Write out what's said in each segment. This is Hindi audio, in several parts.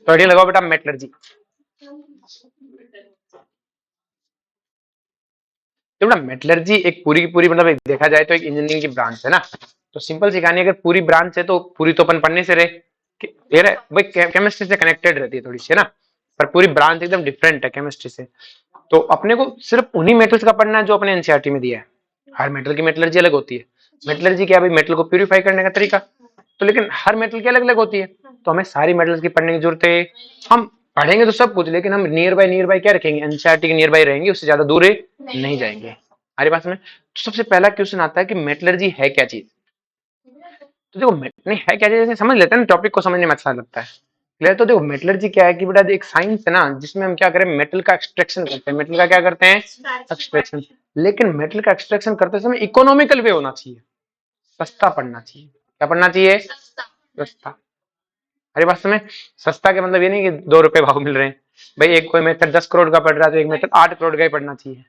तो हेडिंग लगाओ बेटा मेटलर्जी। तो बेटा मेटलर्जी एक पूरी की पूरी मतलब एक देखा जाए तो एक इंजीनियरिंग की ब्रांच है ना। तो सिंपल सी कहानी, अगर पूरी ब्रांच है तो पूरी तो अपन पढ़ने से रहे भाई केमिस्ट्री से कनेक्टेड रहती है थोड़ी सी, है ना। पर पूरी ब्रांच एकदम डिफरेंट है केमिस्ट्री से। तो अपने को सिर्फ उन्हीं मेटल्स का पढ़ना है जो अपने एनसीईआरटी में दिया है। हर मेटल की मेटलर्जी अलग होती है। मेटलर्जी क्या है भाई, मेटल को प्यूरिफाई करने का तरीका। तो लेकिन हर मेटल की अलग अलग होती है। तो हमें सारी मेटल्स की पढ़ने की जरूरत है। हम पढ़ेंगे तो सब कुछ, लेकिन हम नियर बाय क्या रखेंगे, एनसीईआरटी के नियर बाय रहेंगे, उससे ज्यादा दूर नहीं जाएंगे। हमारे पास में तो सबसे पहला क्वेश्चन आता है कि मेटलर्जी है क्या चीज। तो देखो नहीं है क्या चीज, समझ लेते हैं, टॉपिक को समझने में अच्छा लगता है। क्लियर। तो देखो मेटलर्जी क्या है कि बेटा एक साइंस है ना, जिसमें हम क्या करें, मेटल का एक्सट्रैक्शन करते हैं। मेटल का क्या करते हैं, एक्सट्रैक्शन। लेकिन मेटल का एक्सट्रैक्शन करते समय इकोनॉमिकल वे होना चाहिए, सस्ता पड़ना चाहिए। क्या पड़ना चाहिए, सस्ता। अरे बात में सस्ता के मतलब ये नहीं कि 2 रुपए भाव मिल रहे हैं। भाई एक कोई मेथड 10 करोड़ का पड़ रहा है तो एक मेथड 8 करोड़ का ही पड़ना चाहिए।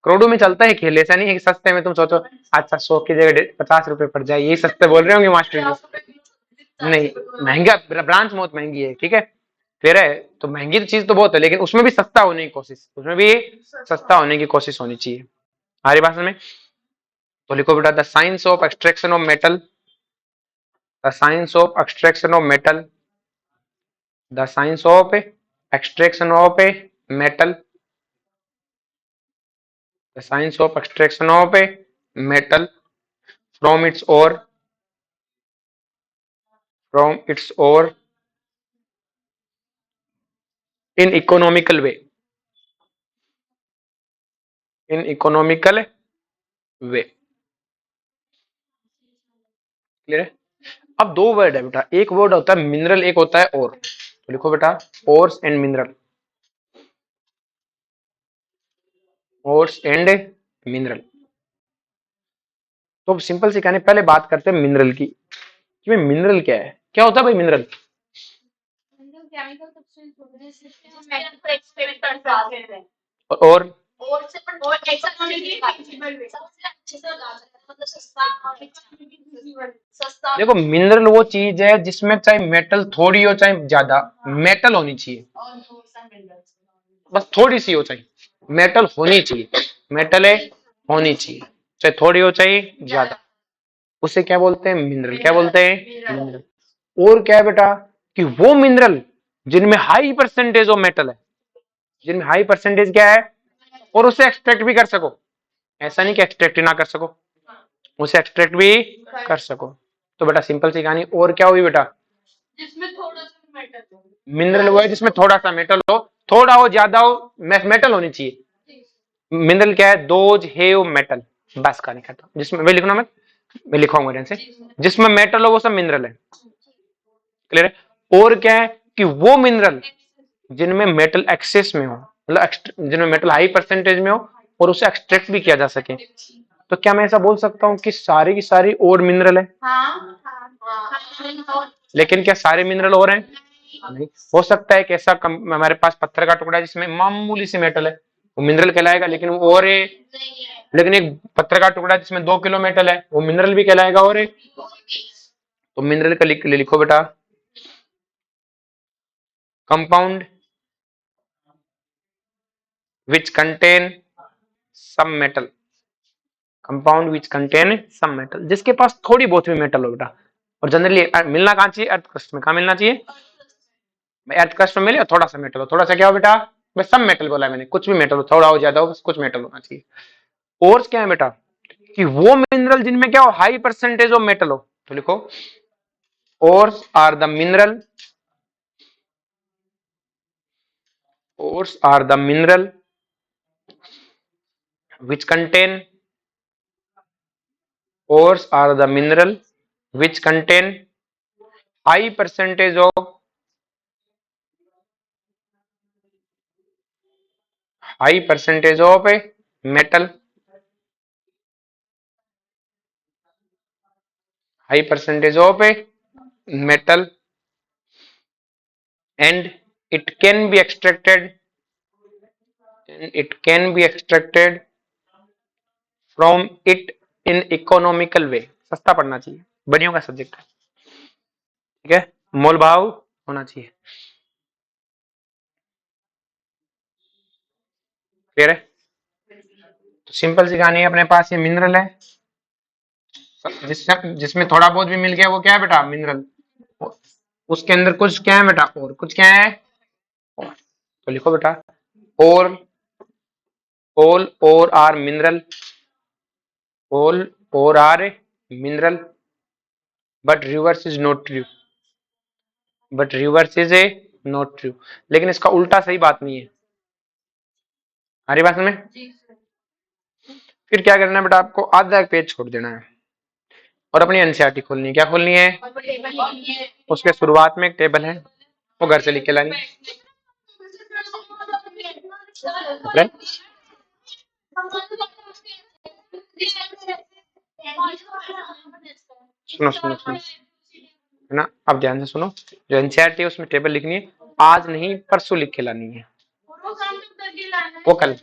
करोड़ों में चलता है खेल, ऐसा नहीं है कि सस्ते में तुम सोचो अच्छा 100 की जगह 50 रुपए पड़ जाए, यही सस्ते बोल रहे होंगे मास्टर जी। नहीं, महंगा ब्रांच बहुत महंगी है, ठीक है। फिर है तो महंगी चीज तो बहुत है, लेकिन उसमें भी सस्ता होने की कोशिश, उसमें भी सस्ता होने की कोशिश होनी चाहिए। हमारी भाषा में तो लिखो बेटा the science of extraction of metal, the science of extraction of metal, the science of extraction of a metal, the science of extraction of a metal from its और, फ्रॉम इट्स और इन इकोनॉमिकल वे, इन इकोनॉमिकल वे। क्लियर है। अब दो वर्ड है बेटा, एक वर्ड होता है मिनरल, एक होता है और। तो लिखो बेटा ores and mineral, ores and mineral. तो सिंपल से कहने पहले बात करते हैं मिनरल की कि मिनरल क्या है, क्या होता है भाई मिनरल। और देखो मिनरल वो चीज है जिसमें चाहे मेटल थोड़ी हो चाहे ज्यादा, मेटल होनी चाहिए। बस थोड़ी सी हो चाहे मेटल होनी चाहिए, मेटल है होनी चाहिए, चाहे थोड़ी हो चाहे ज्यादा। उसे क्या बोलते हैं, मिनरल। क्या बोलते हैं, मिनरल। और क्या है बेटा कि वो मिनरल जिनमें हाई परसेंटेज ऑफ मेटल है, जिनमें हाई परसेंटेज क्या है, और उसे एक्सट्रैक्ट भी कर सको। ऐसा नहीं कि एक्सट्रैक्ट ना कर सको, उसे एक्सट्रैक्ट भी कर सको। तो बेटा सिंपल सी कहानी, और क्या हुई बेटा, जिसमें थोड़ा सा मेटल हो। मिनरल वो है जिसमें थोड़ा सा मेटल हो, थोड़ा हो ज्यादा हो, मेटल होनी चाहिए। मिनरल क्या है, दोज हैव मेटल। बस कहानी खत्म। जिसमें वे लिखना मत, मैं लिखवाऊंगा ध्यान से, जिसमें मेटल हो वो सब मिनरल है। क्लियर है। और क्या है कि वो मिनरल जिनमें मेटल एक्सेस में हो, मतलब जिनमें मेटल हाई परसेंटेज में हो और उसे एक्सट्रैक्ट भी किया जा सके। तो क्या मैं ऐसा बोल सकता हूँ कि सारी की सारी और मिनरल है। लेकिन क्या सारे मिनरल और हैं, नहीं। हो सकता है कि ऐसा हमारे पास पत्थर का टुकड़ा है जिसमें मामूली सी मेटल है, वो मिनरल कहलाएगा, लेकिन वो और है। लेकिन एक पत्थर का टुकड़ा जिसमें 2 किलो मेटल है, वो मिनरल भी कहलाएगा और है। तो मिनरल का लिखो बेटा compound which contain some metal, compound which contain some metal, जिसके पास थोड़ी बहुत भी मेटल हो बेटा। और जनरली मिलना कहाँ चाहिए, अर्थ क्रस्ट में। कहाँ मिलना चाहिए, अर्थ क्रस्ट में मिले और थोड़ा सा मेटल हो। थोड़ा सा क्या हो बेटा, बस सम मेटल बोला मैंने, कुछ भी मेटल हो, थोड़ा हो ज्यादा हो, बस कुछ मेटल होना चाहिए। और क्या है बेटा कि वो मिनरल जिनमें क्या हो, हाई परसेंटेज ऑफ मेटल हो। तो लिखो ores are the mineral, ores are the mineral which contain, ores are the mineral which contain high percentage of, high percentage of metal, high percentage of metal, and it can be extracted, and it can be extracted from it in economical way। सस्ता पड़ना चाहिए, बनियों का सब्जेक्ट है, ठीक है, मोल भाव होना चाहिए। क्लियर है? तो सिंपल सी कहानी है, अपने पास ये मिनरल है, जिसमें थोड़ा बहुत भी मिल गया वो क्या है बेटा? मिनरल। उसके अंदर कुछ क्या है बेटा? और कुछ क्या है? और। तो लिखो बेटा, और all ore are mineral, all ore are mineral, but reverse is not true, but reverse is a not true। लेकिन इसका उल्टा सही बात नहीं है। हमारी बात में फिर क्या करना है बेटा? आपको आधा एक पेज छोड़ देना है और अपनी एनसीईआरटी खोलनी है। क्या खोलनी है? उसके शुरुआत में एक टेबल है, वो घर से लिख के लानी। सुनो सुनो सुनो, है ना? अब ध्यान से सुनो, जो एनसीईआरटी है उसमें टेबल लिखनी है, आज नहीं परसों लिख के लानी है। वो कल।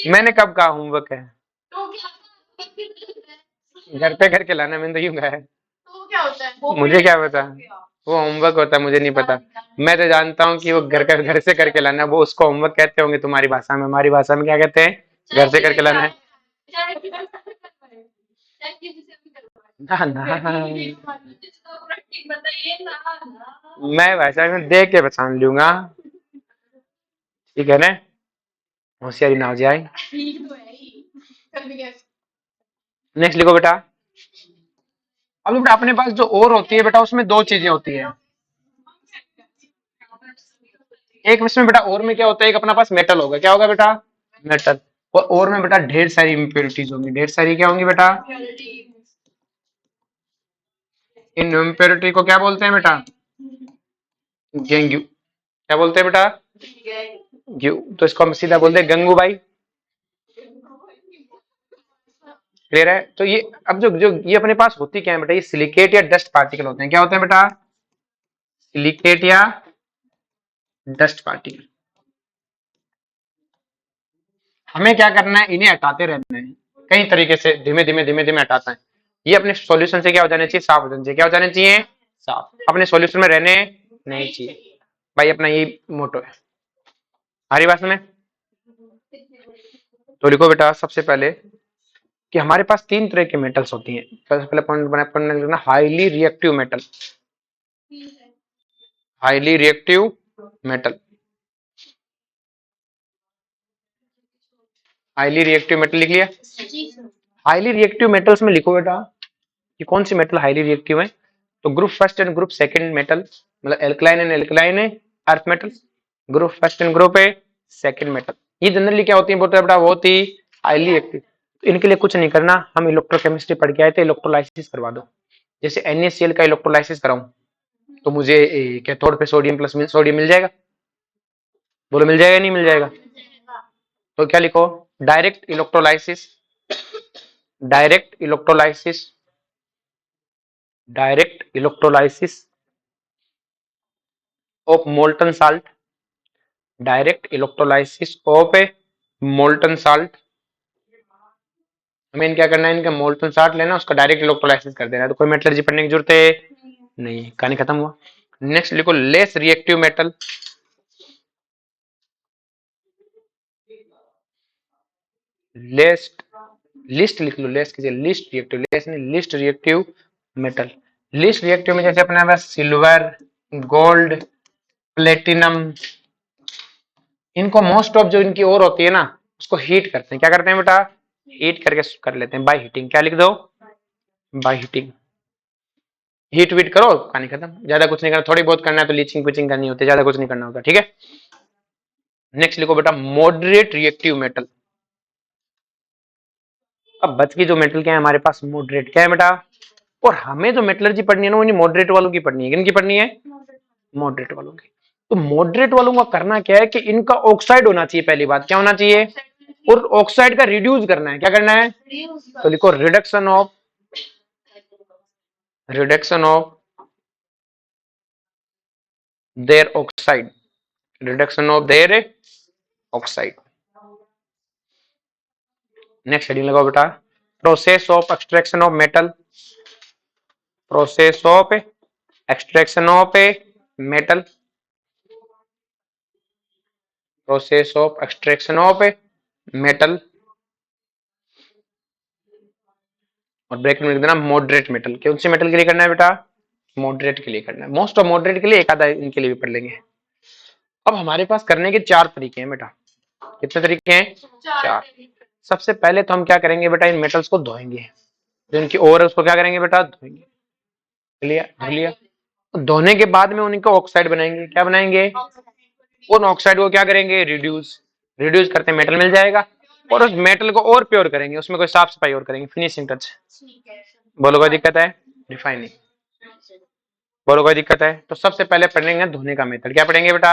मैंने कब कहा होमवर्क है? घर पे करके लाना, मैंने तो यूं कहा है। मुझे क्या पता, वो होमवर्क होता है, मुझे नहीं पता। मैं तो जानता हूँ कि वो घर से करके लाना, वो उसको होमवर्क कहते होंगे तुम्हारी भाषा में, हमारी भाषा में क्या कहते हैं? घर से करके लाना है। ना ना, मैं भाषा में देख के पहचान लूंगा, ठीक है ना? होशियारी ना हो जाए। नेक्स्ट लिखो बेटा। अब बेटा अपने पास जो और होती है बेटा, उसमें दो चीजें होती है। एक इसमें बेटा और में क्या होता है? एक अपना पास मेटल होगा, क्या होगा बेटा? मेटल। और में बेटा ढेर सारी इम्प्योरिटीज होंगी। ढेर सारी क्या होंगी बेटा? इन इम्प्योरिटी को क्या बोलते हैं बेटा? गेंगू। क्या बोलते हैं बेटा? ग्यू। तो इसको हम सीधा बोलते हैं गंगूबाई। क्लियर है? तो ये अब जो जो ये अपने पास होती क्या है बेटा? ये सिलिकेट या डस्ट पार्टिकल होते हैं। क्या होते हैं बेटा? सिलिकेट या डस्ट पार्टिकल। हमें क्या करना है? इन्हें हटाते रहना है कई तरीके से, धीमे धीमे धीमे धीमे हटाता है। ये अपने सॉल्यूशन से क्या हो जाने चाहिए? साफ हो जाने चाहिए। क्या हो जाने चाहिए? साफ। अपने सॉल्यूशन में रहने नहीं चाहिए भाई, अपना ये मोटो है। हमारी बात में तो लिखो बेटा सबसे पहले कि हमारे पास तीन तरह के मेटल्स होती हैं। सबसे पहले पॉइंट लिखना, highly reactive metal. Highly reactive metal. Highly reactive metal लिख लिया? हाईली रिएक्टिव मेटल्स में लिखो बेटा कि कौन सी मेटल हाईली रिएक्टिव है। तो group first and group second metal, मतलब alkaline and alkaline earth metal. Group first and group second metal, ये जनरली क्या होती है बोलते हैं बेटा? बहुत ही हाईली एक्टिव। तो इनके लिए कुछ नहीं करना, हम इलेक्ट्रोकेमिस्ट्री पढ़ के आए थे, इलेक्ट्रोलाइसिस करवा दो। जैसे NaCl का इलेक्ट्रोलाइसिस कराऊं तो मुझे कैथोड पे सोडियम प्लस सोडियम मिल जाएगा। बोलो मिल जाएगा नहीं मिल जाएगा? तो क्या लिखो? Direct electrolysis, direct electrolysis, direct electrolysis of molten salt, direct electrolysis of A molten salt. हमें क्या करना है? इनका मोल्टन साल्ट लेना, उसका डायरेक्ट इलेक्ट्रोलाइसिस कर देना है। तो कोई मेटलर्जी पढ़ने की जरूरत है नहीं, कहानी खत्म हुआ। नेक्स्ट लिखो लेस रिएक्टिव मेटल, लेस्ट, लिस्ट लिख लो, लेस कीजिए, लिस्ट रिएक्टिव, लेस नहीं least reactive metal. Least reactive में जैसे अपने पास सिल्वर, गोल्ड, प्लेटिनम, इनको मोस्ट ऑफ जो इनकी और होती है ना, उसको हीट करते हैं। क्या करते हैं बेटा? हीट करके कर लेते हैं बाय हीटिंग। क्या लिख दो? By heating. हीट वीट करो, कहानी खत्म। ज्यादा कुछ नहीं करना, थोड़ी बहुत करना है तो लीचिंग पिचिंग करनी होती है, ज्यादा कुछ नहीं करना होता, ठीक है? नेक्स्ट लिखो बेटा मॉडरेट रिएक्टिव मेटल। अब बच की जो मेटल क्या है हमारे पास? मॉडरेट। क्या है बेटा? और हमें जो मेटलर्जी पढ़नी है ना, वो मॉडरेट वालों की पढ़नी है। किनकी पढ़नी है? मॉडरेट वालों की। तो मॉडरेट वालों का करना क्या है कि इनका ऑक्साइड होना चाहिए। पहली बात क्या होना चाहिए? और ऑक्साइड का रिड्यूस करना है। क्या करना है? तो लिखो reduction of, reduction of their oxide, reduction of their oxide. Next heading लगाओ बेटा, process of extraction of metal, process of extraction of a metal, process of extraction of a metal, और ब्रैकेट में लिख देना मॉडरेट मेटल। कौन से मेटल के लिए करना है बेटा? मॉडरेट के लिए करना है। मोस्ट ऑफ मॉडरेट के लिए एक आधा इनके लिए भी पढ़ लेंगे। अब हमारे पास करने के 4 तरीके हैं बेटा। कितने तरीके हैं? 4। सबसे पहले तो हम क्या करेंगे बेटा, इन मेटल्स को धोएंगे, जो इनकी ओर है उसको क्या करेंगे बेटा? धोएंगे। धो लिया। धोने के बाद में उनका ऑक्साइड बनाएंगे। क्या बनाएंगे? उन ऑक्साइड को क्या करेंगे? रिड्यूस करते मेटल मिल जाएगा, और उस मेटल को और प्योर करेंगे, उसमें कोई साफ सफाई और करेंगे, फिनिशिंग टच। बोलो कोई दिक्कत है? रिफाइनिंग। बोलो कोई दिक्कत है? तो सबसे पहले पढ़ेंगे धोने का मेथड। क्या पढ़ेंगे बेटा?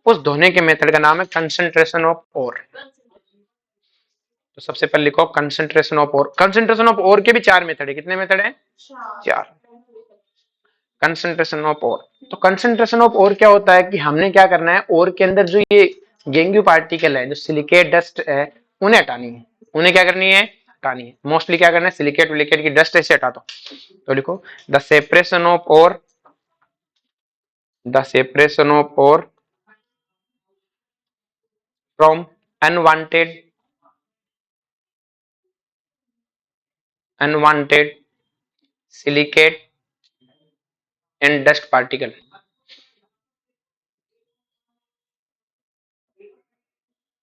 उस धोने के मेथड का नाम है कंसंट्रेशन ऑफ ओर। तो सबसे पहले लिखो concentration of ore. Concentration of ore के भी 4 मेथड है। कितने मेथड है? 4। Concentration of ore. तो कंसंट्रेशन ऑफ ओर क्या होता है कि हमने क्या करना है, ओर के अंदर जो ये गेंग्यू पार्टिकल है, जो सिलिकेट डस्ट है, उन्हें हटानी है। उन्हें क्या करनी है? हटानी है। मोस्टली क्या करना है? सिलिकेट विलिकेट की डस्ट ऐसे हटा दो। तो लिखो the separation of ore, the separation of ore from unwanted silicate and dust particle.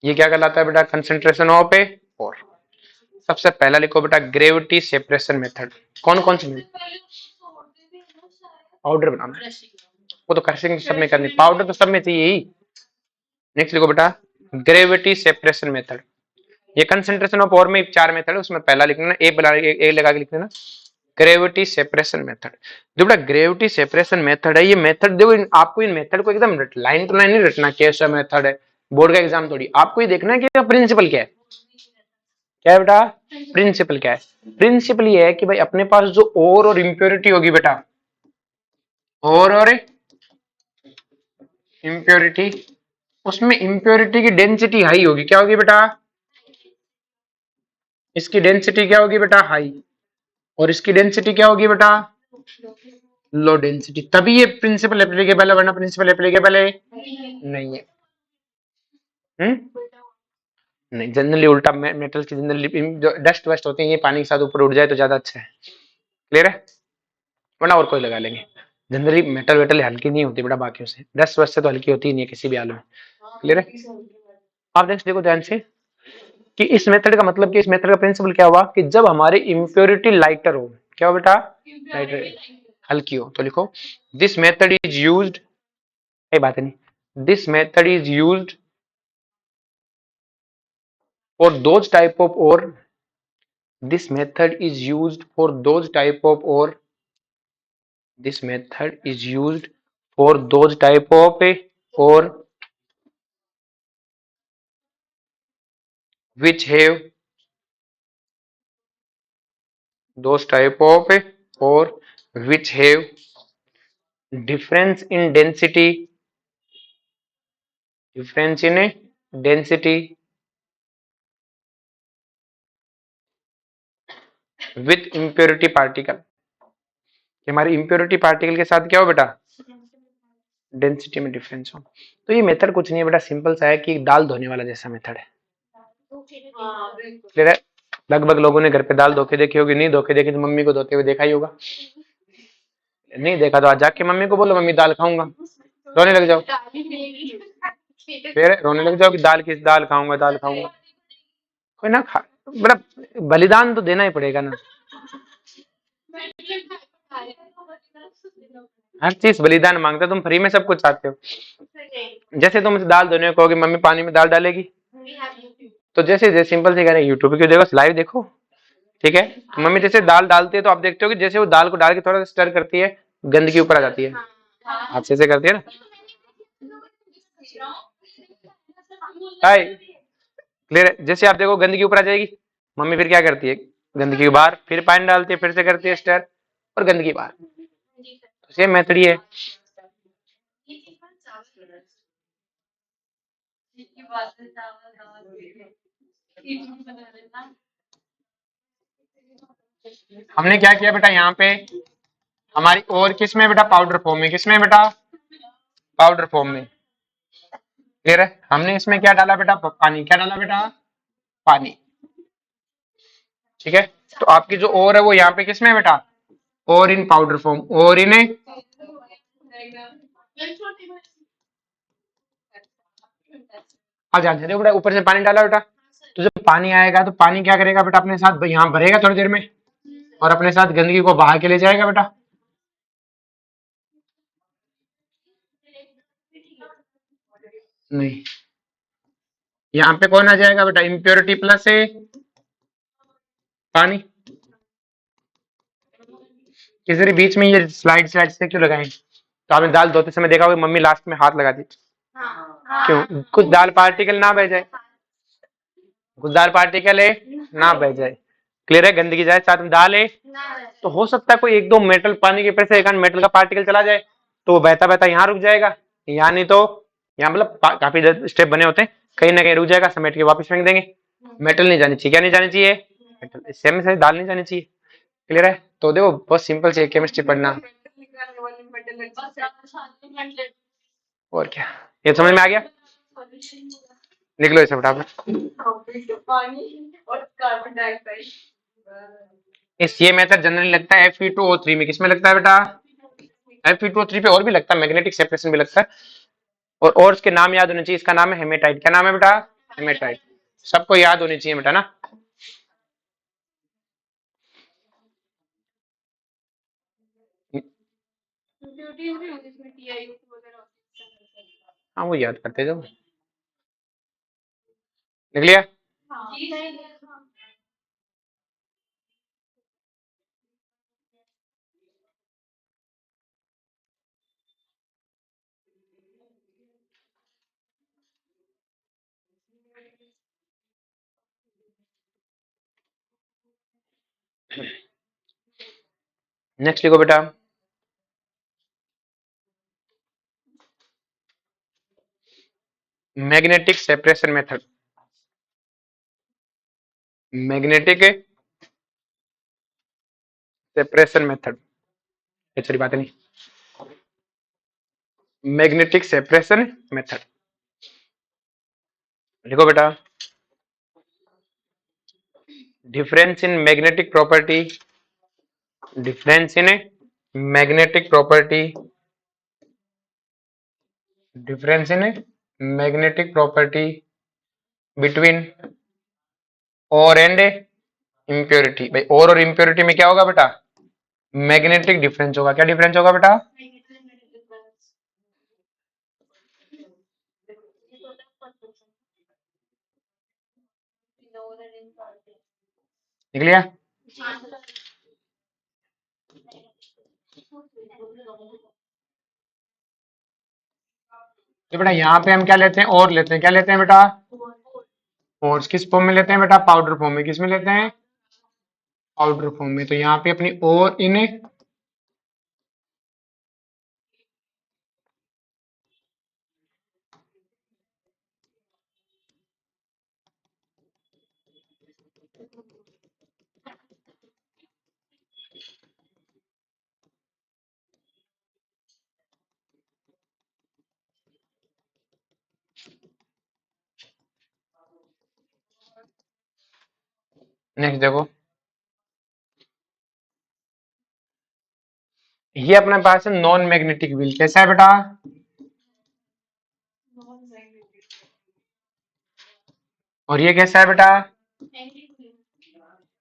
ये क्या कहलाता है बेटा? Concentration of a ore. सबसे पहला लिखो बेटा ग्रेविटी सेपरेशन मेथड। कौन कौन से? पाउडर बनाना, वो तो क्रशिंग सब में करनी, पाउडर तो सब में चाहिए ही। नेक्स्ट लिखो बेटा ग्रेविटी सेपरेशन मेथड। ये कंसंट्रेशन ऑफ ओर में 4 मेथड है, उसमें पहला लिखना, ए लगा के लिख देना, ग्रेविटी सेपरेशन मेथड। जो बेटा ग्रेविटी सेपरेशन मेथड है, ये मेथड देखो, आपको इन मेथड को एकदम लाइन टू लाइन नहीं रटना कैसा मेथड है, बोर्ड का एग्जाम थोड़ी। आपको ये देखना है कि प्रिंसिपल क्या है। क्या है बेटा? प्रिंसिपल क्या है? प्रिंसिपल ये है कि भाई अपने पास जो ओर और इम्प्योरिटी होगी बेटा, ओर और इम्प्योरिटी, उसमें इम्प्योरिटी की डेंसिटी हाई होगी। क्या होगी बेटा? इसकी डेंसिटी क्या होगी बेटा? हाई। और इसकी डेंसिटी क्या होगी बेटा? Low density. तभी ये प्रिंसिपल एप्लीकेबल है, वरना प्रिंसिपल एप्लीकेबल है नहीं है। नहीं, जनरली उल्टा, मेटल की जनरली जो डस्ट वस्ट होती है ये पानी के साथ ऊपर उड़ जाए तो ज्यादा अच्छा है। क्लियर है? वरना और कोई लगा लेंगे। जनरली मेटल वेटल हल्की नहीं होती बेटा बाकियों से, डस्ट वस्ट से तो हल्की होती ही नहीं है किसी भी हाल में। क्लियर है? आप नेक्स्ट देखो ध्यान से कि इस मेथड का मतलब कि इस मेथड का प्रिंसिपल क्या हुआ कि जब हमारी इम्प्योरिटी लाइटर हो। क्या हो बेटा? लाइटर, हल्की हो। तो लिखो दिस मेथड इज यूज्ड, कोई बात नहीं, this method is used for those type of ore, this method is used for those type of ore, this method is used for those type of ore which have those type of or which have difference in density, difference in density with impurity particle। हमारी impurity particle के साथ क्या हो बेटा? डेंसिटी में डिफरेंस हो। तो ये मेथड कुछ नहीं है बेटा, सिंपल सा है कि दाल धोने वाला जैसा मेथड है। क्लियर है? लगभग लोगों ने घर पे दाल धो के देखी होगी, नहीं धो के देखी तो मम्मी को धोते हुए देखा ही होगा। नहीं देखा तो आज जाके मम्मी को बोलो मम्मी दाल खाऊंगा, रोने लग जाओ। फिर रोने लग जाओ कि दाल किस, दाल खाऊंगा, दाल खाऊंगा। कोई ना खा, बड़ा बलिदान तो देना ही पड़ेगा ना। हर चीज बलिदान मांगता, तुम फ्री में सब कुछ चाहते हो। जैसे तुम दाल धोने को कहोगे मम्मी पानी में दाल डालेगी, तो जैसे सिंपल से कह रहे यूट्यूब क्यों देखो, लाइव देखो। ठीक है? मम्मी जैसे दाल डालती है तो आप देखते हो कि जैसे वो दाल को डाल के थोड़ा स्टर करती है, गंदगी ऊपर आ जाती है, आप से करती है ना। हाय, क्लियर है? जैसे आप देखो गंदगी ऊपर आ जाएगी, मम्मी फिर क्या करती है, गंदगी बाहर, फिर पानी डालती है, फिर से करती है स्टर, और गंदगी बाहर। तो सेम मेथड ही है। हमने क्या किया बेटा, यहाँ पे हमारी और किस में बेटा? पाउडर फॉर्म में। किस में बेटा? पाउडर फॉर्म में। क्लियर है? हमने इसमें क्या डाला बेटा? पानी। क्या डाला बेटा? पानी। ठीक है, तो आपकी जो और है वो यहाँ पे किस में है बेटा? और इन पाउडर फॉर्म। और इन आ जाने दे बेटा। ऊपर से पानी डाला बेटा, तो जब पानी आएगा तो पानी क्या करेगा बेटा? अपने साथ यहाँ भरेगा थोड़ी देर में, और अपने साथ गंदगी को बहा के ले जाएगा बेटा। नहीं, यहाँ पे कौन आ जाएगा बेटा? इम्प्योरिटी प्लस है पानी। किसी बीच में ये स्लाइड स्लाइड से क्यों लगाएं? तो आपने दाल धोते समय देखा होगा मम्मी लास्ट में हाथ लगा दी। क्यों? कुछ दाल पार्टिकल ना बह जाए, कुछ दाल पार्टिकल है ना बह जाए। क्लियर है? गंदगी जाए साथ में दाल है, तो हो सकता है कोई एक दो मेटल पानी के प्रेशर एक मेटल का पार्टिकल चला जाए, तो वो बहता बहता यहाँ रुक जाएगा, यहाँ नहीं तो यहाँ, मतलब काफी स्टेप बने होते हैं, कहीं ना कहीं रुक जाएगा, समेट के वापस फेंक देंगे। मेटल नहीं जानी चाहिए। क्या नहीं जानी चाहिए? मेटल। सेम से दाल नहीं जानी चाहिए। क्लियर है? तो देखो बहुत सिंपल से केमिस्ट्री पढ़ना। और क्या, ये समझ में आ गया? लिख लो इसे फटाफट। इस ये मेथड जनरली लगता है Fe2O3 में। किसमें लगता है बेटा? Fe2O3 पे। और भी लगता है, मैग्नेटिक सेपरेशन भी लगता है। और उसके नाम याद होने चाहिए। इसका नाम है हेमेटाइट। क्या नाम है बेटा? हेमेटाइट। सबको याद होनी चाहिए बेटा ना। हाँ वो याद करते जाओ। लिख लिया? नेक्स्ट लिखो बेटा। Magnetic separation method. Magnetic separation method, ये बात नहीं। मैग्नेटिक सेपरेशन मेथड लिखो बेटा। Difference in magnetic property, difference in magnetic property, difference in magnetic property between और एंड इम्प्योरिटी। भाई और इम्प्योरिटी में क्या होगा बेटा? मैग्नेटिक डिफरेंस होगा। क्या डिफरेंस होगा बेटा? निकल गया? तो बेटा यहाँ पे हम क्या लेते हैं? और लेते हैं। क्या लेते हैं बेटा? और किस फॉर्म में लेते हैं बेटा? पाउडर फॉर्म में। किस में लेते हैं? पाउडर फॉर्म में। तो यहाँ पे अपनी और इन नेक्स्ट देखो, ये अपने पास है नॉन मैग्नेटिक व्हील। कैसा है बेटा? और ये कैसा है बेटा?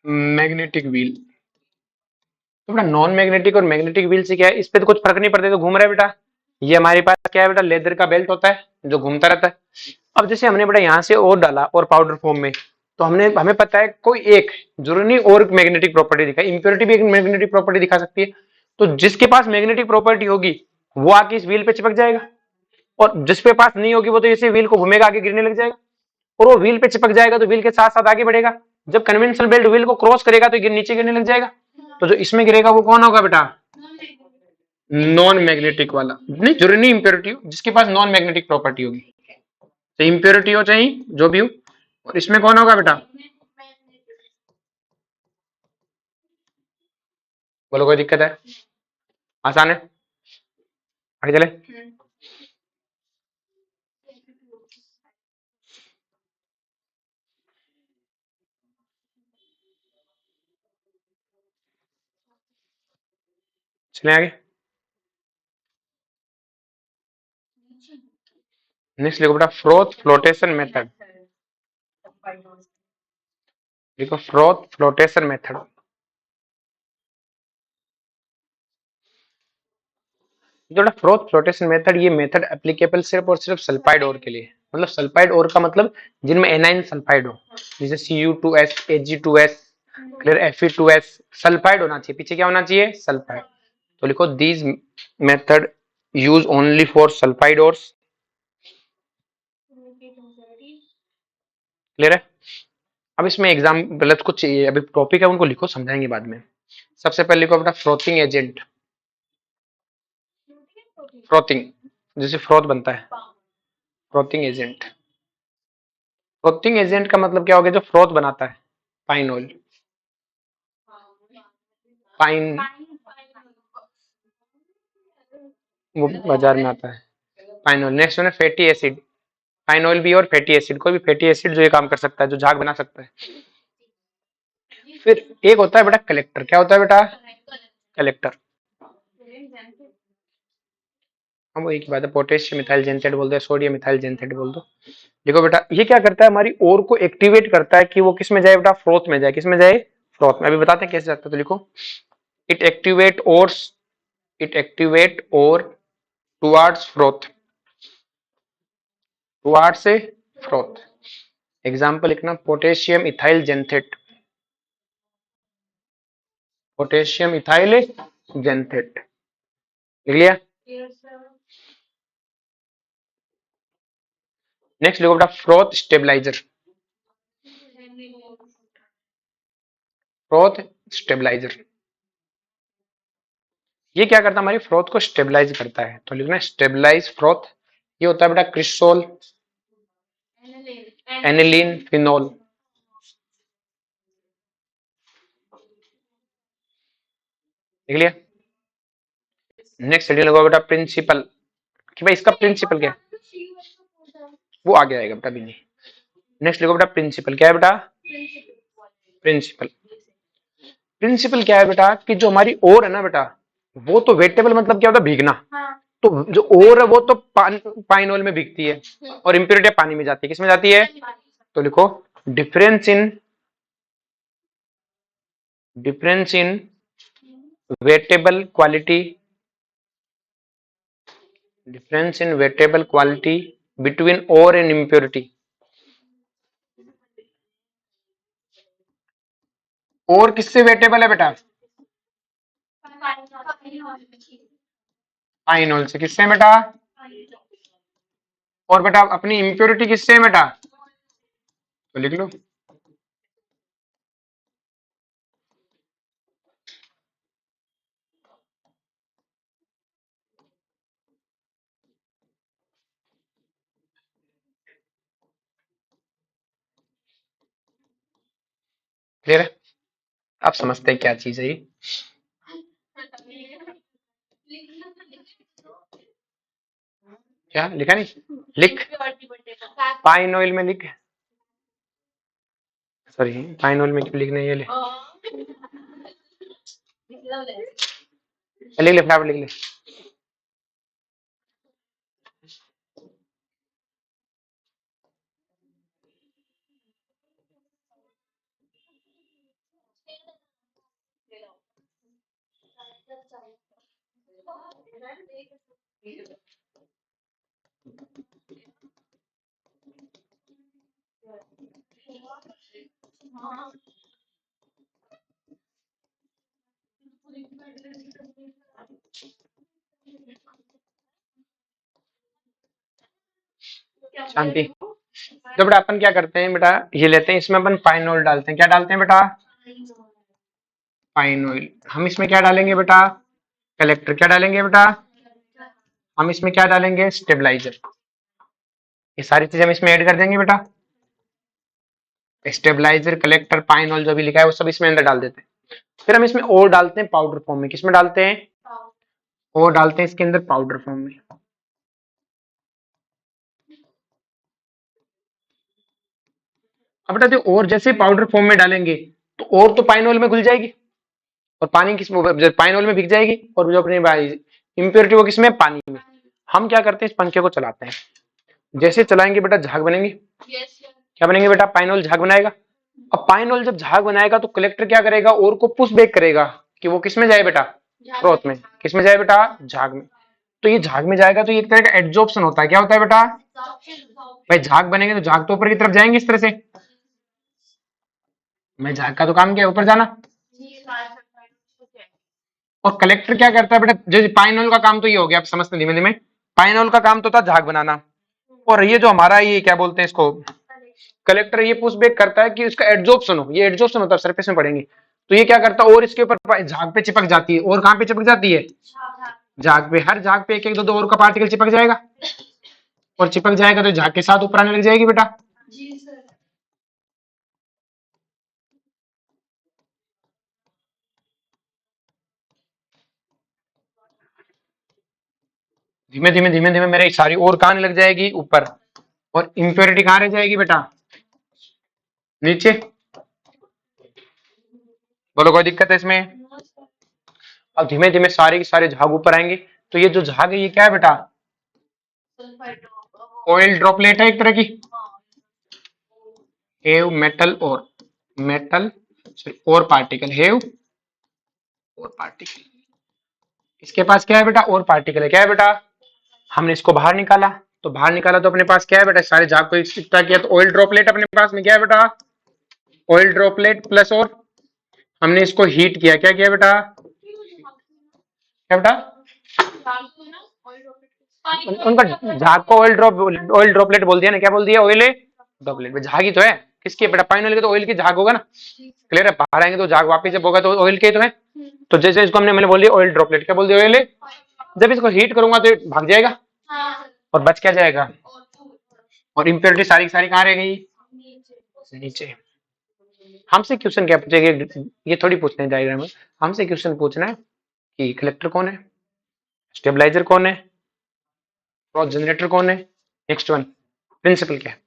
Magnetic wheel. तो बेटा नॉन मैग्नेटिक और मैग्नेटिक व्हील से क्या है? इस पे तो कुछ फर्क नहीं पड़ता, तो घूम रहा है बेटा। ये हमारे पास क्या है बेटा? लेदर का बेल्ट होता है जो घूमता रहता है। अब जैसे हमने बेटा यहाँ से और डाला और पाउडर फॉर्म में, तो हमें पता है कोई एक जरूरी नहीं और मैग्नेटिक प्रॉपर्टी दिखाई, इंप्योरिटी भी एक मैग्नेटिक प्रॉपर्टी दिखा सकती है। तो जिसके पास मैग्नेटिक प्रॉपर्टी होगी वो आके इस व्हील पे चिपक जाएगा, और जिसके पास नहीं होगी वो तो इसे व्हील को घूमेगा, आगे गिरने लग जाएगा। और वो व्हील पे चिपक जाएगा तो व्हील के साथ साथ आगे बढ़ेगा। जब कन्वेंशनल बेल्ट व्हील को क्रॉस करेगा तो नीचे गिरने लग जाएगा। तो जो इसमें गिरेगा वो कौन होगा बेटा? नॉन मैग्नेटिक वाला। नहीं जरूरी नहीं इंप्योरिटी हो, जिसके पास नॉन मैग्नेटिक प्रॉपर्टी होगी, चाहे इंप्योरिटी हो चाहे जो भी हो। और इसमें कौन होगा बेटा? बोलो कोई दिक्कत है? आसान है, आगे चले। चले आगे। नेक्स्ट लिखो बेटा फ्रोथ फ्लोटेशन मेथड। देखो फ्रोथ फ्लोटेशन मेथड। जो फ्रोथ फ्लोटेशन मेथड, ये मेथड एप्लीकेबल सिर्फ और सिर्फ सल्फाइड ओर के लिए। मतलब सल्फाइड ओर का मतलब जिनमें एनाइन सल्फाइड हो, जैसे Cu2S, Ag2S, clear, Fe2S, sulphide होना चाहिए, पीछे क्या होना चाहिए, सल्फाइड। तो लिखो these method use only for sulphide ores. Clear है। अब इसमें एग्जाम गलत कुछ चाहिए, अभी टॉपिक है उनको लिखो, समझाएंगे बाद में। सबसे पहले लिखो बेटा फ्रोथिंग एजेंट। फ्रोथिंग, जैसे फ्रोथ बनता है, फ्रोथिंग एजेंट। फ्रोथिंग एजेंट का मतलब क्या हो गया, जो फ्रोथ बनाता है, पाइन ऑयल, पाइन, वो बाजार में आता है, पाइन ऑयल। नेक्स्ट है फैटी एसिड। पाइन ऑयल भी और फैटी एसिड, कोई भी फैटी एसिड जो ये काम कर सकता है, जो झाग बना सकता है। फिर एक होता है बेटा कलेक्टर। क्या होता है बेटा, कलेक्टर। हम एक ही बात है, पोटेशियम मिथाइल जेनसेट बोल दो, सोडियम मिथाइल जेनसेट बोल दो। देखो बेटा ये क्या करता है, हमारी ओर को एक्टिवेट करता है कि वो किस में जाए बेटा, फ्रोथ में जाए। किस में जाए, फ्रोथ में। अभी बताते हैं कैसे जाता है, तो लिखो it activate ores, it activate और टुवार्ड्स फ्रोथ, टुवार्ड्स से फ्रोथ। एग्जाम्पल लिखना पोटेशियम इथाइल जेनथेट, पोटेशियम इथाइल जेनथेट। लिख लिया। नेक्स्ट लिखो बेटा फ्रोथ स्टेबलाइजर, फ्रोथ स्टेबलाइजर। ये क्या करता है, हमारी फ्रोथ को स्टेबलाइज करता है। तो लिखना स्टेबलाइज फ्रोथ। ये होता है बेटा क्रिस्टोल, एनिलीन, फिनोल। लिख लिया। नेक्स्ट हेडिंग लगाओ बेटा प्रिंसिपल, कि भाई इसका प्रिंसिपल क्या है, वो आगे आएगा बेटा भी नहीं। नेक्स्ट लिखो बेटा प्रिंसिपल। क्या है बेटा, प्रिंसिपल। प्रिंसिपल क्या है बेटा, कि जो हमारी ओर है ना बेटा, वो तो वेटेबल मतलब क्या होता है, भीगना। तो जो ओर है वो तो पाइन ऑयल में भीगती है, और इम्प्योरिटी पानी में जाती है। किसमें जाती है, तो लिखो difference in, difference in wettable quality, difference in wettable quality between ore and impurity. और किससे वेटेबल है बेटा, पाइन ऑयल से। किससे बेटा, और बेटा अपनी इम्प्योरिटी किससे है बेटा, तो लिख लो क्लियर है। आप समझते हैं क्या चीज है ये, क्या लिखा नहीं, लिख, पाइन ऑयल में लिख, सॉरी पाइन ऑयल में क्यों लिखना है, ये ले, लिख ले फटाफट लिख ले। शांति। तो बेटा अपन क्या करते हैं बेटा, ये लेते हैं, इसमें अपन पाइन ऑयल डालते हैं। क्या डालते हैं बेटा, पाइन ऑयल। हम इसमें क्या डालेंगे बेटा, कलेक्टर। क्या डालेंगे बेटा, हम इसमें क्या डालेंगे, स्टेबलाइजर। ये सारी चीजें हम इसमें ऐड कर देंगे बेटा, स्टेबलाइजर, कलेक्टर, पाइन ऑयल जो भी लिखा है वो सब इसमें अंदर डाल देते हैं। फिर हम इसमें और डालते हैं पाउडर फॉर्म में। किसमें डालते हैं, और डालते हैं इसके अंदर पाउडर फॉर्म में। अब बेटा देखो, और जैसे पाउडर फॉर्म में डालेंगे तो और तो पाइनॉल में घुल जाएगी और पानी किस पाइनॉल में भीग जाएगी, और जो अपनी इम्प्योरिटी वो किसमें, पानी में। हम क्या करते हैं, इस पंखे को चलाते हैं, जैसे चलाएंगे बेटा झाग बनेंगे। क्या बनेंगे बेटा, पाइनॉल झाग बनाएगा। अब पाइनॉल जब झाग बनाएगा तो कलेक्टर क्या करेगा, और को पुश बैक करेगा कि वो किसमें जाए बेटा, स्रोत में। किसमें जाए बेटा, झाग में। तो ये झाग में जाएगा तो ये एक तरह का एड्जॉर्प्शन होता है। क्या होता है बेटा, भाई झाग बनेंगे तो झाग तो ऊपर की तरफ जाएंगे इस तरह से। मैं झाग का तो काम क्या है, ऊपर जाना। और कलेक्टर क्या करता है बेटा, जो पाइनॉल का काम तो ये हो गया, आप समझते धीमे धीमे। पाइनॉल का काम तो था झाग बनाना, और ये जो हमारा ये क्या बोलते हैं इसको, कलेक्टर, ये पुश बैक करता है कि इसका एड्जॉर्प्शन हो। ये एड्जॉर्प्शन होता है, सरफेस में पड़ेंगे तो ये क्या करता है, और इसके ऊपर झाग पे चिपक जाती है। और कहां पे चिपक जाती है, झाग पे। हर झाग पे एक एक दो दो और का पार्टिकल चिपक जाएगा, और चिपक जाएगा तो झाग के साथ ऊपर आने लग जाएगी बेटा। धीमे धीमे धीमे धीमे मेरे सारी और कहां आने लग जाएगी, ऊपर। और इम्प्योरिटी कहां रह जाएगी बेटा, नीचे। बोलो कोई दिक्कत है इसमें। अब धीमे धीमे सारे के सारे झाग ऊपर आएंगे, तो ये जो झाग है ये क्या है बेटा, ऑयल ड्रॉपलेट है एक तरह की। हेव मेटल और मेटल और पार्टिकल, हेव और पार्टिकल। इसके पास क्या है बेटा, और पार्टिकल है। क्या है बेटा, हमने इसको बाहर निकाला, तो बाहर निकाला तो अपने पास क्या है बेटा, सारे झाग को इकट्ठा किया तो ऑयल ड्रॉपलेट अपने पास में क्या है बेटा, ऑयल ड्रॉपलेट प्लस, और हमने इसको हीट किया। क्या किया बेटा, क्या बेटा, उनका झाग को ऑयल ड्रॉपलेट बोल दिया ना। क्या बोल दिया, ऑयल ड्रॉपलेट। झाग ही तो है किसके बेटा, पाइनॉल के तो ऑयल की झाग होगा ना। क्लियर है, बाहर आएंगे तो झाग वापिस जब होगा तो ऑयल के तो है। तो जैसे इसको मैंने बोल दिया ऑयल ड्रॉपलेट, क्या बोल दिया, ऑयल। जब इसको हीट करूंगा तो भाग जाएगा, और बच क्या जाएगा, और इम्प्योरिटी सारी की सारी कहां रह गई, नीचे। हमसे क्वेश्चन क्या पूछेगा, ये थोड़ी पूछना है डायग्राम में। हमसे क्वेश्चन पूछना है कि कलेक्टर कौन है, स्टेबलाइजर कौन है, क्रॉस जनरेटर कौन है, नेक्स्ट वन प्रिंसिपल क्या है।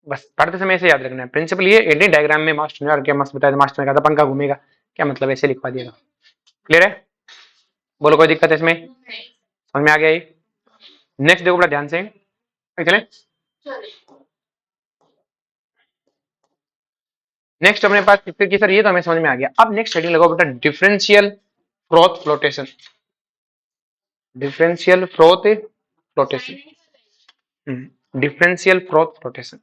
बस पढ़ते समय ऐसे याद रखना है। प्रिंसिपल ये एडी डायग्राम में मास्टर ने और क्या मस्त बताया, मास्टर ने कहा था पंखा घूमेगा, क्या मतलब ऐसे लिखवा दिएगा। क्लियर है, बोलो कोई दिक्कत है इसमें, समझ में आ गया ये। नेक्स्ट देखो बड़ा ध्यान से, चले। नेक्स्ट अपने पास की सर, ये तो हमें समझ में आ गया। अब नेक्स्ट हेडिंग लगाओ बेटा, differential froth flotation. Differential froth flotation, differential froth flotation.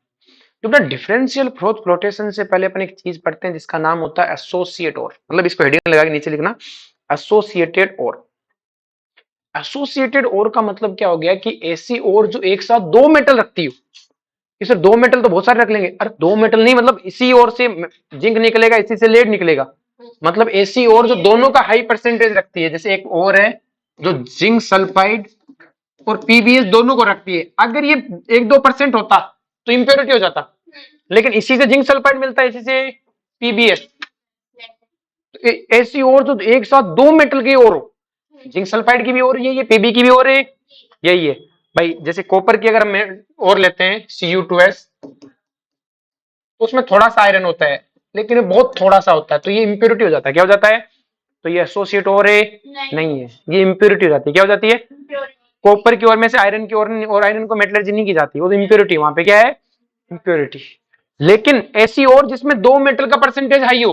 तो बेटा डिफरेंशियल फ्रोथ फ्लोटेशन से पहले अपन एक चीज पढ़ते हैं जिसका नाम होता है एसोसिएट और। मतलब इसको हेडिंग लगा के नीचे लिखना, एसोसिएटेड और। एसोसिएटेड और का मतलब क्या हो गया कि ऐसी और जो एक साथ दो मेटल रखती हो। इसे दो मेटल तो बहुत सारे रख लेंगे, अरे दो मेटल नहीं, मतलब इसी ओर से जिंक निकलेगा, इसी से लेड निकलेगा। मतलब ऐसी और जो दोनों का हाई परसेंटेज रखती है। जैसे एक और है जो जिंक सल्फाइड और पीबीएस दोनों को रखती है। अगर ये 1-2% होता तो इंप्योरिटी हो जाता, लेकिन इसी से जिंक सल्फाइड मिलता है, इसी से पीबीएस। ऐसी और जो एक साथ दो मेटल की और हो, जिंक सल्फाइड की भी और यही है, पीबी की भी और है, यही है भाई। जैसे कॉपर की अगर हम और लेते हैं Cu2S, तो उसमें थोड़ा सा आयरन होता है, लेकिन ये बहुत थोड़ा सा होता है, तो ये इंप्योरिटी हो जाता है। क्या हो जाता है, तो ये एसोसिएट और है, नहीं है, ये इंप्योरिटी हो जाती है। क्या हो जाती है, कॉपर की ओर में से आयरन की ओर, और आयरन को मेटलर्जी नहीं की जाती, वो तो इंप्योरिटी, वहां पे क्या है, इंप्योरिटी। लेकिन ऐसी और जिसमें दो मेटल का परसेंटेज हाई हो,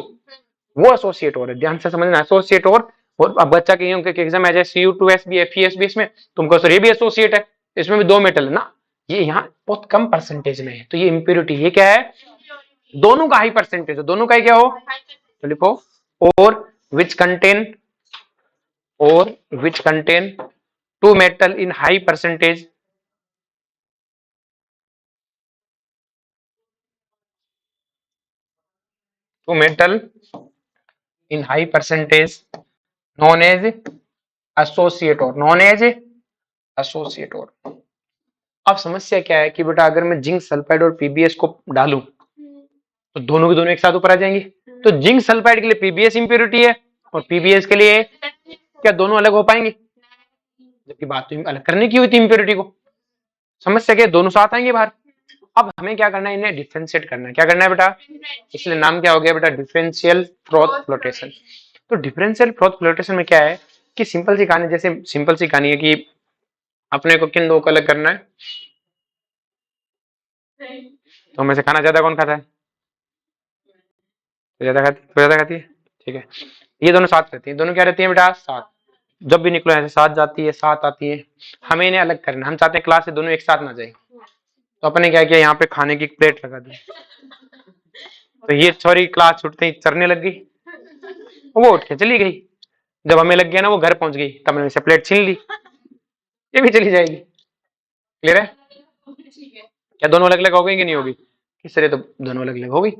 वो एसोसिएट और है। ध्यान से समझना, एसोसिएट और अब बच्चा के एग्जाम आ जाए Cu2S भी, FeS भी, इसमें तुमको सर ये भी एसोसिएट है, इसमें भी दो मेटल है ना, ये यहाँ बहुत कम परसेंटेज में है, तो ये इंप्योरिटी। ये क्या है, दोनों का हाई परसेंटेज हो, दोनों का ही क्या हो, तो लिखो ore which contain two metal in high percentage, two metal in high percentage known as associate ore, known as associate ore. अब समस्या क्या है कि बेटा अगर मैं जिंक सल्फाइड और पीबीएस को डालूं तो दोनों के दोनों एक साथ ऊपर आ जाएंगे। तो जिंक सल्फाइड के लिए पीबीएस इंप्योरिटी है और पीबीएस के लिए क्या दोनों अलग हो पाएंगे? जबकि बात तो अलग करने की हुई थी इम्प्योरिटी को। समझ सके, दोनों साथ आएंगे बाहर। अब हमें क्या करना है, इन्हें डिफ्रेंशिएट करना है। क्या करना है बेटा? इसलिए नाम क्या हो गया बेटा? Differential froth flotation. तो डिफरेंशियल फ्रॉथ फ्लोटेशन में क्या है कि सिंपल सी कहानी, जैसे सिंपल सी कहानी है कि अपने को किन दो को अलग करना है। तो में से खाना ज्यादा कौन खाता है? तो ज्यादा खाती है। ठीक है, ये दोनों साथ रहती है। दोनों क्या रहती है बेटा? साथ। जब भी निकलो ऐसे साथ जाती है, साथ आती है। हमें इन्हें अलग करना, हम चाहते हैं क्लास से दोनों एक साथ ना जाए। तो अपने क्या किया, यहाँ पे खाने की प्लेट लगा दी। तो ये छोरी क्लास छूटते ही चरने लग गई, वो उठ के चली गई। जब हमें लग गया ना वो घर पहुंच गई, तब मैंने प्लेट छीन ली, ये भी चली जाएगी। क्लियर है? क्या दोनों अलग अलग हो गई कि नहीं होगी? किस तरह? तो दोनों अलग अलग हो गई।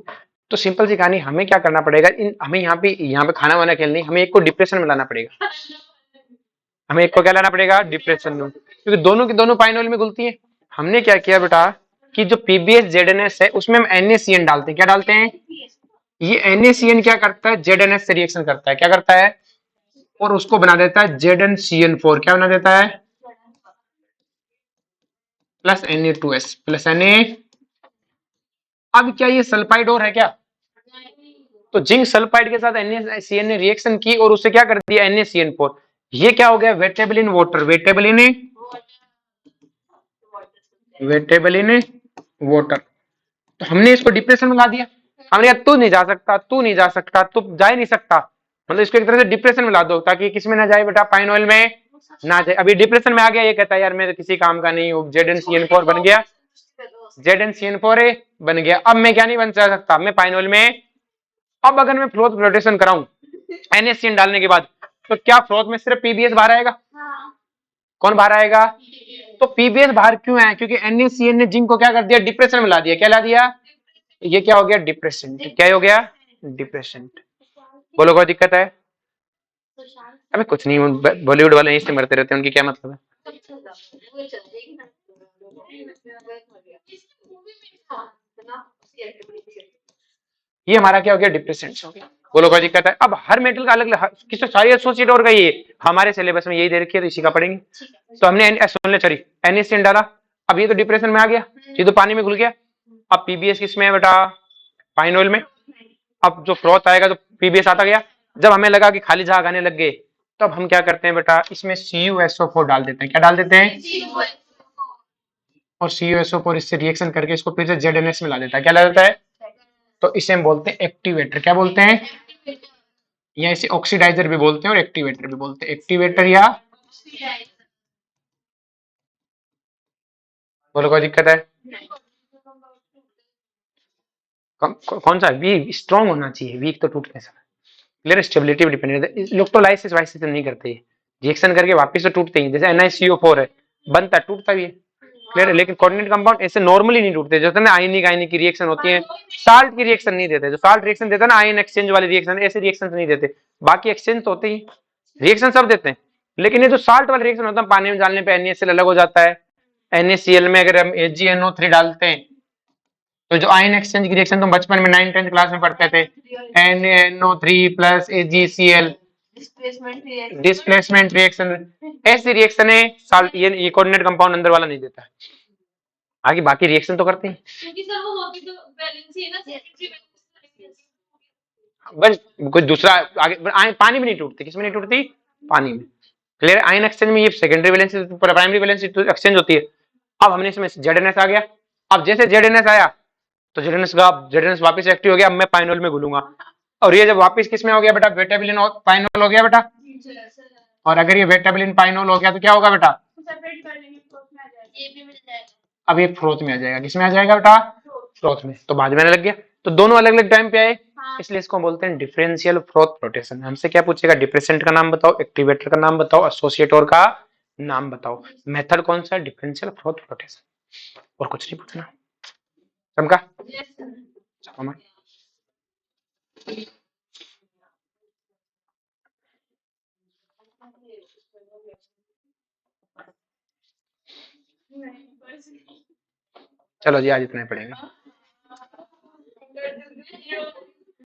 तो सिंपल सी कहानी, हमें क्या करना पड़ेगा, हमें यहाँ पे खाना वाना खेल नहीं, हमें एक को डिप्रेशन में लाना पड़ेगा। हमें एक को क्या लाना पड़ेगा? डिप्रेशन में, क्योंकि दोनों की दोनों पाइन ऑयल में घुलती है। हमने क्या किया बेटा कि जो पीबीएस जेडएनएस है उसमें हम NaCN डालते हैं। क्या डालते हैं? ये NaCN क्या करता है? जेडएनएस से रिएक्शन करता है। क्या करता है? और उसको बना देता है ZnCN4। क्या बना देता है? Plus Na2S plus Na। अब क्या ये सल्फाइड और है क्या? तो जिंक सल्फाइड के साथ NaCN ने रिएक्शन की और उससे क्या कर दिया? NaCN4। ये क्या हो गया? Wettable in water. Wettable in water. तो हमने इसको डिप्रेशन में ला दिया। हमने कहा तू नहीं जा सकता, तू नहीं जा सकता, तू जा ही नहीं सकता, मतलब इसको एक तरह से डिप्रेशन में ला दो, ताकि किस में ना जाए बेटा? पाइन ऑयल में ना जाए। अभी डिप्रेशन में आ गया, ये कहता है यार मैं तो किसी काम का नहीं हूँ। ZnCN4 बन गया, ZnCN4 बन गया। अब मैं क्या नहीं बन सकता? मैं पाइन ऑयल में। अब अगर मैं फ्लोथ फ्लोटेशन कराऊं NaCN डालने के बाद, तो क्या फ्लोथ में सिर्फ पीबीएस बाहर आएगा? कौन बाहर आएगा? तो पीबीएस बाहर क्यों आया? क्योंकि NaCN ने जिंक को क्या कर दिया? डिप्रेशन में ला दिया। क्या ला दिया? ये क्या हो गया? डिप्रेशन। क्या हो गया? डिप्रेशन। बोलो कोई दिक्कत है? अबे कुछ नहीं, बॉलीवुड वाले यहीं से मरते रहते हैं, उनकी क्या मतलब है? ये हमारा क्या हो गया? डिप्रेशन हो गया। बोलो कोई दिक्कत है? अब हर मेटल का अलग अलग, किसी सारी एसोसिएट और गई है, हमारे सिलेबस में यही दे रखी है, तो इसी का पढ़ेंगे। तो हमने सुन ले, सॉरी, NaCN डाला। अब ये तो डिप्रेशन में आ गया, ये तो पानी में घुल गया। अब पीबीएस किसमें है बेटा? पाइन ऑयल में। अब जो फ्रोथ आएगा तो पीबीएस आता गया। जब हमें लगा कि खाली झाग आने लग गए, तब हम क्या करते हैं बेटा? इसमें CuSO4 डाल देते हैं। क्या डाल देते हैं? और CuSO4 इससे रिएक्शन करके इसको फिर से ZnS में ला देता है। क्या ला देता है? तो इसे हम बोलते हैं एक्टिवेटर। क्या बोलते हैं? या इसे ऑक्सीडाइजर भी बोलते हैं और एक्टिवेटर भी बोलते हैं। एक्टिवेटर या, बोलो कोई दिक्कत है? कौन सा? वीक स्ट्रॉन्ग होना चाहिए, वीक तो टूट नहीं सकता। क्लियर? स्टेबिलिटी पे डिपेंड है। इलेक्ट्रोलाइसिस वाइसिस नहीं करते, रिएक्शन करके वापस तो टूटते ही। जैसे NiCO4 है, बनता है, टूटता भी है। क्लियर है? लेकिन कोऑर्डिनेट कंपाउंड ऐसे नॉर्मली नहीं टूटते। जो ना आयनिक आयनिक की रिएक्शन होती है, साल्ट की रिएक्शन नहीं देते। जो साल्ट रिएक्शन देता है ना, आयन एक्सचेंज वाली रिएक्शन, ऐसे रिएक्शन नहीं देते। बाकी एक्सचेंज तो होते ही, रिएक्शन सब देते हैं। लेकिन ये जो साल्ट वाला रिएक्शन होता है, पानी में डालने पे NaCl अलग हो जाता है। NaCl में अगर हम AgNO3 डालते हैं, तो जो आयन एक्सचेंज की रिएक्शन तुम बचपन में 9th 10th क्लास में पढ़ते थे, NaNO3 plus AgCl, displacement reaction, ऐसी रिएक्शन है साल्ट, ये कोऑर्डिनेट कंपाउंड अंदर वाला नहीं देता है। आगे बाकी रिएक्शन तो करते हैं। क्योंकि सर वो होती तो बैलेंस ही है ना, बस कोई दूसरा आगे पानी में नहीं टूटती। किसमें नहीं टूटती? पानी में। क्लियर? आयन एक्सचेंज में ये secondary valence primary valence exchange होती है। अब हमने इसमें ZnS आ गया। अब जैसे ZnS आया तो ZnS वापस एक्टिव हो गया। अब मैं पाइनोल में घुलूंगा, और ये जब वापस किसमें हो गया बेटा? वेटाबिलिन पाइनोल हो गया बेटा। और अगर ये वेटाबिलिन पाइनोल हो गया तो क्या होगा बेटा? अब ये फ्रोथ में आ जाएगा। किसमें आ जाएगा बेटा? फ्रोथ में। तो बाद में लग गया। तो दोनों अलग अलग टाइम पे आए, इसलिए इसको बोलते हैं डिफरेंशियल फ्रोथ फ्लोटेशन। हमसे क्या पूछेगा? डिप्रेसेंट का नाम बताओ, एक्टिवेटर का नाम बताओ, एसोसिएटर का नाम बताओ। मेथड कौन सा है? Differential froth flotation. और कुछ नहीं पूछना। समझा? चलो जी, आज इतना ही पढ़ेंगे।